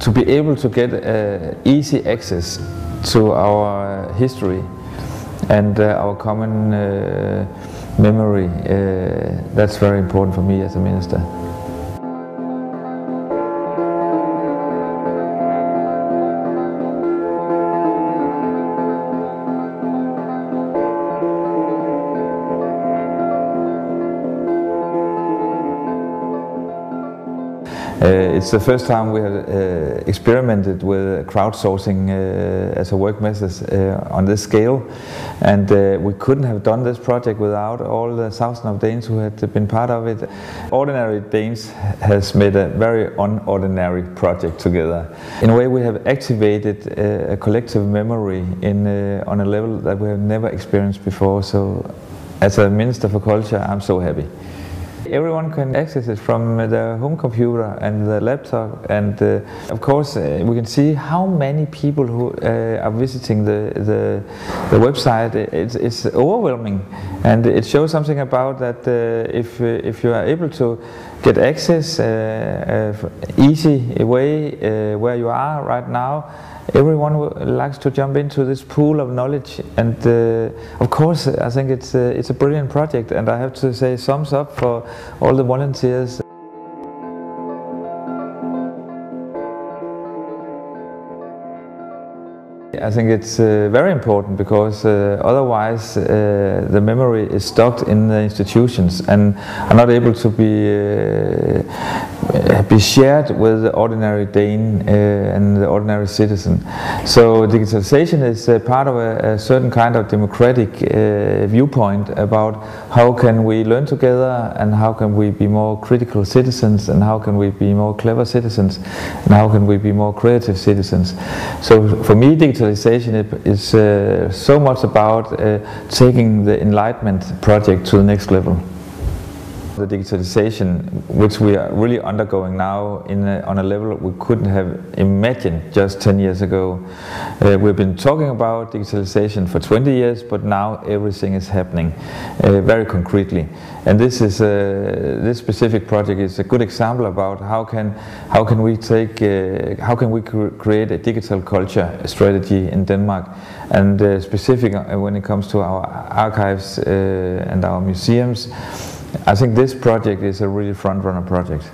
To be able to get easy access to our history and our common memory, that's very important for me as a minister. It's the first time we have experimented with crowdsourcing as a work method on this scale, and we couldn't have done this project without all the thousands of Danes who had been part of it. Ordinary Danes has made a very unordinary project together. In a way, we have activated a collective memory on a level that we have never experienced before. So, as a Minister for Culture, I'm so happy. Everyone can access it from their home computer and the laptop, and of course we can see how many people who are visiting the website. It's overwhelming, and it shows something about that if you are able to get access easy way where you are right now, everyone likes to jump into this pool of knowledge, and of course I think it's a brilliant project, and I have to say thumbs up for all the volunteers. I think it's very important because otherwise the memory is stuck in the institutions and are not able to be shared with the ordinary Dane and the ordinary citizen. So digitalization is part of a certain kind of democratic viewpoint about how can we learn together, and how can we be more critical citizens, and how can we be more clever citizens, and how can we be more creative citizens. So for me, digitalization is so much about taking the Enlightenment project to the next level. The digitalization, which we are really undergoing now on a level we couldn't have imagined just 10 years ago. We've been talking about digitalization for 20 years, but now everything is happening very concretely. And this specific project is a good example about how can we create a digital culture strategy in Denmark, and specific when it comes to our archives and our museums. I think this project is a really front-runner project.